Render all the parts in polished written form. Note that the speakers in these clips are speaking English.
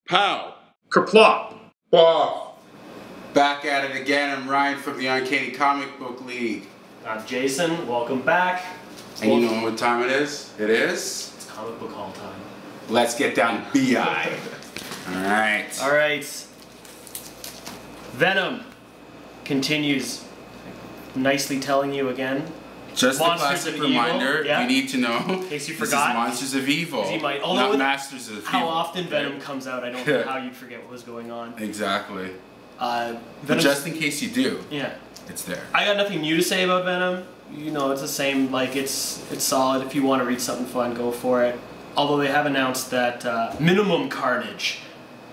Pow! Kerplop! Boff! Back at it again. I'm Ryan from the Uncanny Comic Book League. I'm Jason. Welcome back. And you know what time it is? It is? It's comic book haul time. Let's get down to BI. Alright. Alright. Venom continues nicely telling you again. Just a Monsters classic of reminder, Evil, yeah. you need to know. In case you This forgot. is Monsters of Evil, He might, not Masters of Evil. How often Venom comes out, I don't know how you'd forget what was going on. Exactly. But just in case you do, yeah, it's there. I got nothing new to say about Venom. You know, it's the same, like, it's solid. If you want to read something fun, go for it. Although they have announced that Minimum Carnage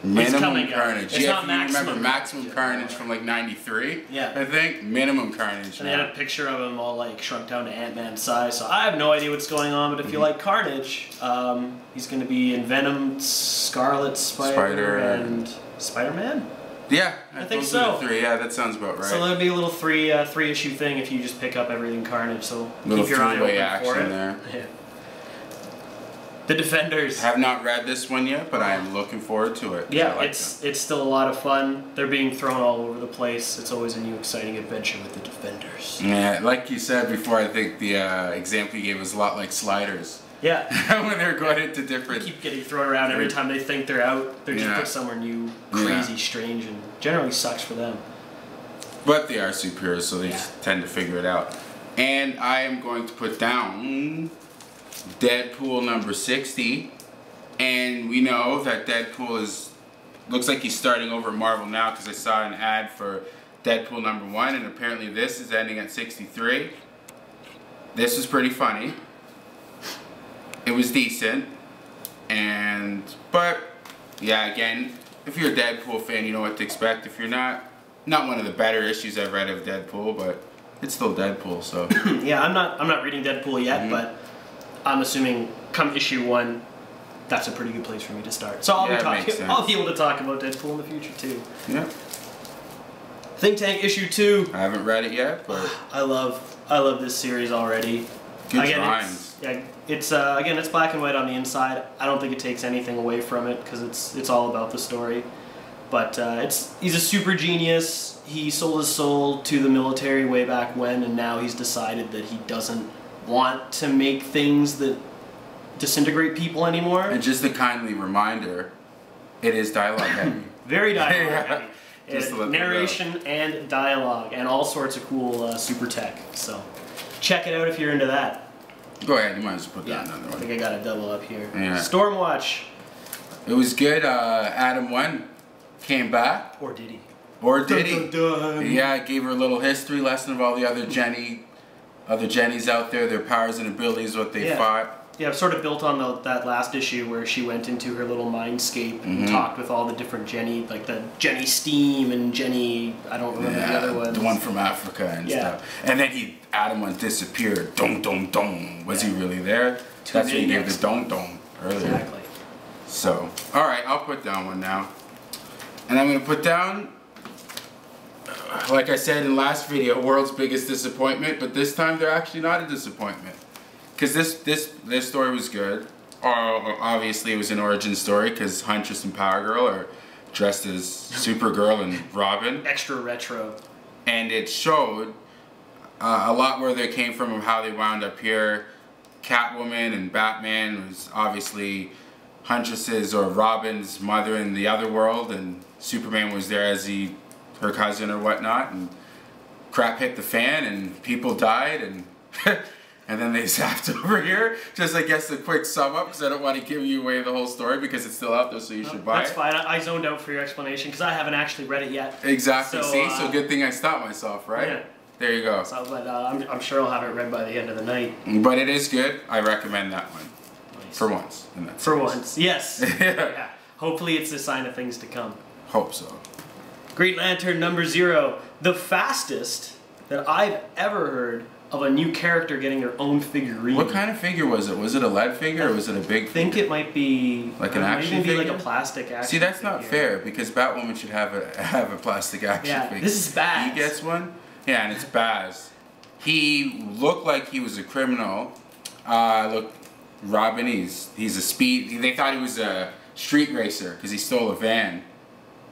is coming Carnage. out. It's not Maximum. Remember Maximum Carnage from like '93? Yeah. I think Minimum Carnage. And they had a picture of him all like shrunk down to Ant-Man size. So I have no idea what's going on. But if you like Carnage, he's going to be in Venom, Scarlet Spider, and Spider-Man. Yeah, I think those so. are the three. Yeah, that sounds about right. So there'll be a little three issue thing if you just pick up everything Carnage. So little keep your eye three-way open for action it. there. Yeah. The Defenders. I have not read this one yet, but I am looking forward to it. Yeah, it's still a lot of fun. They're being thrown all over the place. It's always a new exciting adventure with the Defenders. Yeah, like you said before, I think the example you gave was a lot like Sliders. Yeah. When they're going into different... They keep getting thrown around every time they think they're out. They're just put somewhere new, crazy, strange, and generally sucks for them. But they are superheroes, so they just tend to figure it out. And I am going to put down Deadpool number 60. And we know that Deadpool looks like he's starting over at Marvel now, because I saw an ad for Deadpool number 1, and apparently this is ending at 63. This was pretty funny. It was decent, but yeah, again, if you're a Deadpool fan, you know what to expect. If you're not one of the better issues I've read of Deadpool, but it's still Deadpool, so. Yeah, I'm not reading Deadpool yet, but I'm assuming come issue 1, that's a pretty good place for me to start. So I'll be able to talk about Deadpool in the future too. Yeah. Think Tank issue 2. I haven't read it yet, but I love this series already. Good drawings. Again, it's black and white on the inside. I don't think it takes anything away from it because it's all about the story. But he's a super genius. He sold his soul to the military way back when, and now he's decided that he doesn't want to make things that disintegrate people anymore. And just a kindly reminder, it is dialogue heavy. Very dialogue heavy. Just Narration and dialogue and all sorts of cool super tech. So check it out if you're into that. Go ahead, you might as well put that another one. I think I got a double up here. Yeah. Stormwatch. It was good. Adam 1 came back. Or did he? Or did he? Dun, dun, dun. Yeah, it gave her a little history lesson of all the other Jennies out there, their powers and abilities, what they fought. Yeah, sort of built on that last issue where she went into her little mindscape and talked with all the different Jenny, like the Jenny Steam and Jenny, I don't remember the other one. The one from Africa and stuff. And then Adam 1 disappeared. Dong, dong, dong. Was he really there? That's when he gave the dong, dong earlier. Exactly. So, alright, I'll put down one now. And I'm going to put down, like I said in last video, world's biggest disappointment, but this time they're actually not a disappointment. Because this story was good. Obviously it was an origin story because Huntress and Power Girl are dressed as Supergirl and Robin. Extra retro. And it showed a lot where they came from and how they wound up here. Catwoman and Batman was obviously Huntress's or Robin's mother in the other world, and Superman was there as her cousin or whatnot, and crap hit the fan and people died, and and then they zapped over here. Just, I guess, a quick sum up, because I don't want to give you away the whole story because it's still out there, so you should buy it. That's fine. I zoned out for your explanation because I haven't actually read it yet. Exactly. So good thing I stopped myself, right? Yeah. There you go. So, but I'm sure I'll have it read by the end of the night. But it is good. I recommend that one. Nice. For once. For once, yes. Yeah. Hopefully it's a sign of things to come. Hope so. Green Lantern number 0. The fastest that I've ever heard of a new character getting their own figurine. What kind of figure was it? Was it a lead figure or was it a big figure? I think it might be like an action figure? Maybe like a plastic action See, that's figure. not fair because Batwoman should have a plastic action figure. This is Baz. He gets one? Yeah, and it's Baz. He looked like he was a criminal. Look, Robin, he's a speed. They thought he was a street racer because he stole a van,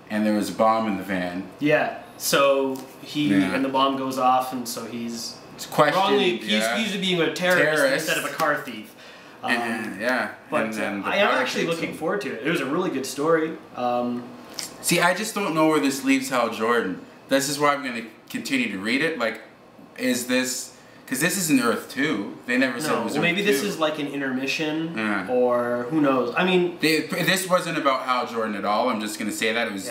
and there was a bomb in the van. Yeah. So and the bomb goes off, and so he's wrongly accused of being a terrorist instead of a car thief. But I am actually looking forward to it. It was a really good story. See, I just don't know where this leaves Hal Jordan. This is why I'm going to continue to read it. Like, is this... Because this isn't Earth 2. They never said it was Earth 2. Maybe this is like an intermission, or who knows. I mean... This wasn't about Hal Jordan at all. I'm just going to say that. It was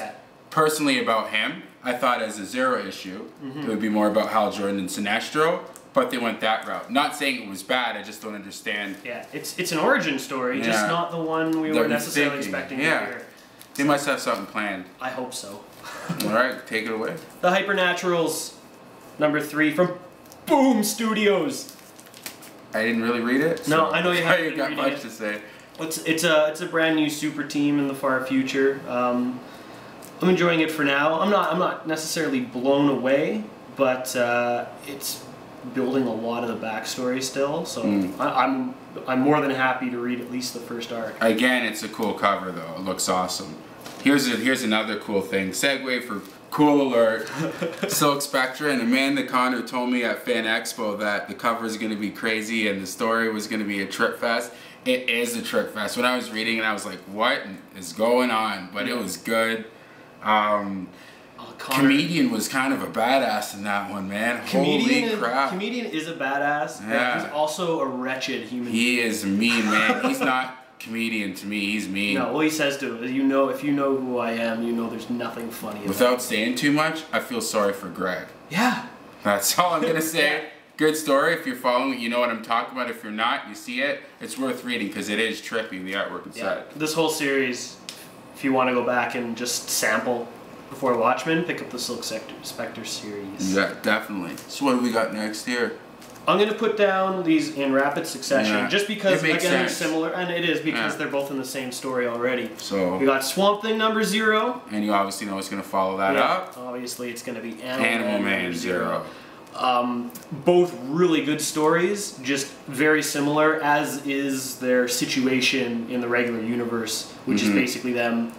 personally about him. I thought as a Zero issue, it would be more about Hal Jordan and Sinestro, but they went that route. Not saying it was bad, I just don't understand. Yeah, it's an origin story, just not the one we were necessarily expecting to hear. They must have something planned. I hope so. Alright, take it away. The Hypernaturals, #3 from Boom Studios. I didn't really read it. So no, I know you haven't got much to say. It's a brand new super team in the far future. I'm enjoying it for now. I'm not necessarily blown away, but it's building a lot of the backstory still. So I'm more than happy to read at least the first arc. Again, it's a cool cover though. It looks awesome. Here's another cool thing. Segue for cool alert. Silk Spectre and Amanda Connor told me at Fan Expo that the cover is going to be crazy and the story was going to be a trip fest. It is a trip fest. When I was reading it, I was like, what is going on? But it was good. Comedian was kind of a badass in that one, man. Holy crap. Comedian is a badass, but he's also a wretched human being. He is mean, man. He's not Comedian to me, he's mean. No, well, he says to him, if you know who I am, you know there's nothing funny about it. Without saying too much, I feel sorry for Greg. Yeah. That's all I'm going to say. Good story. If you're following it, you know what I'm talking about. If you're not, you see it. It's worth reading because it is trippy, the artwork inside. This whole series, if you want to go back and just sample before Watchmen, pick up the Silk Spectre series. Yeah, definitely. So what do we got next here? I'm going to put down these in rapid succession, just because, again, they're similar, and it is because they're both in the same story already. So we got Swamp Thing #0. And you obviously know it's going to follow that up. Obviously, it's going to be Animal Man 0. Both really good stories, just very similar, as is their situation in the regular universe, which is basically them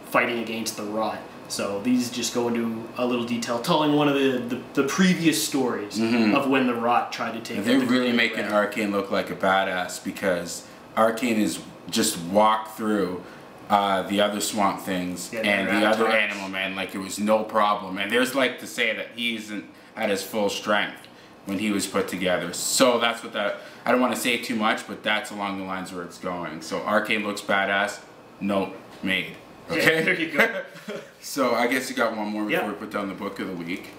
fighting against the Rot. So these just go into a little detail, telling one of the previous stories of when the Rot tried to take. They're really making Arcane look like a badass because Arcane is just walked through the other Swamp Things and the other Animal Man like it was no problem. And there's like to say that he isn't at his full strength when he was put together. So that's what that. I don't want to say too much, but that's along the lines where it's going. So Arcane looks badass. Note made. Okay, there you go. So I guess you got one more before we put down the book of the week.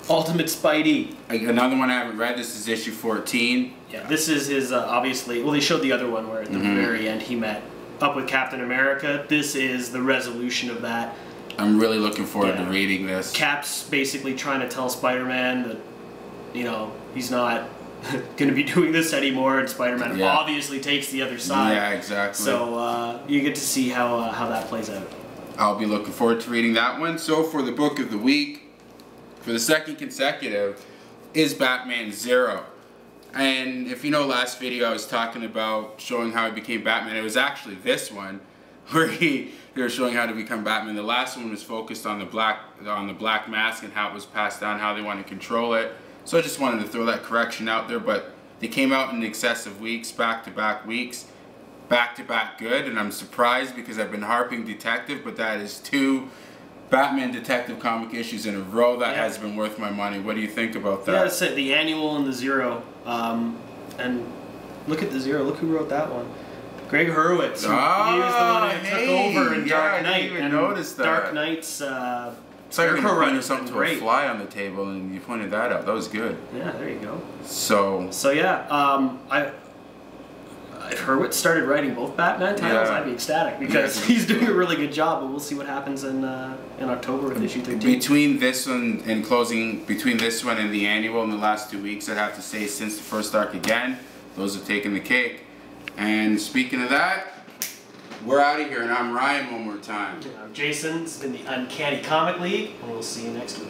Ultimate Spidey. Another one I haven't read. This is issue 14. Yeah, this is his obviously. Well, they showed the other one where at the very end he met up with Captain America. This is the resolution of that. I'm really looking forward to reading this. Cap's basically trying to tell Spider-Man that, you know, he's not going to be doing this anymore, and Spider-Man obviously takes the other side. Yeah, exactly. So you get to see how that plays out. I'll be looking forward to reading that one. So for the book of the week, for the second consecutive, is Batman 0. And if you know last video I was talking about showing how he became Batman, it was actually this one where they were showing how to become Batman. The last one was focused on the black mask and how it was passed down, how they want to control it. So I just wanted to throw that correction out there, but they came out in excessive weeks, back-to-back weeks, back-to-back good, and I'm surprised because I've been harping Detective, but that is 2 Batman Detective comic issues in a row. That has been worth my money. What do you think about that? Yeah, that's it, the annual and the 0. And look at the 0, look who wrote that one. Greg Hurwitz. He was the one who took over in Dark Knight. I didn't even notice that. Dark Knight's so you're pointing something to a fly on the table, and you pointed that out. That was good. Yeah, there you go. So yeah, if Hurwitz started writing both Batman titles, I'd be ecstatic because he's doing a really good job. But we'll see what happens in October with issue 13. Between this one and closing, between this one and the annual in the last 2 weeks, I'd have to say since the first arc again, those have taken the cake. And speaking of that, we're out of here, and I'm Ryan one more time. Jason's been the Uncanny Comic League, and we'll see you next week.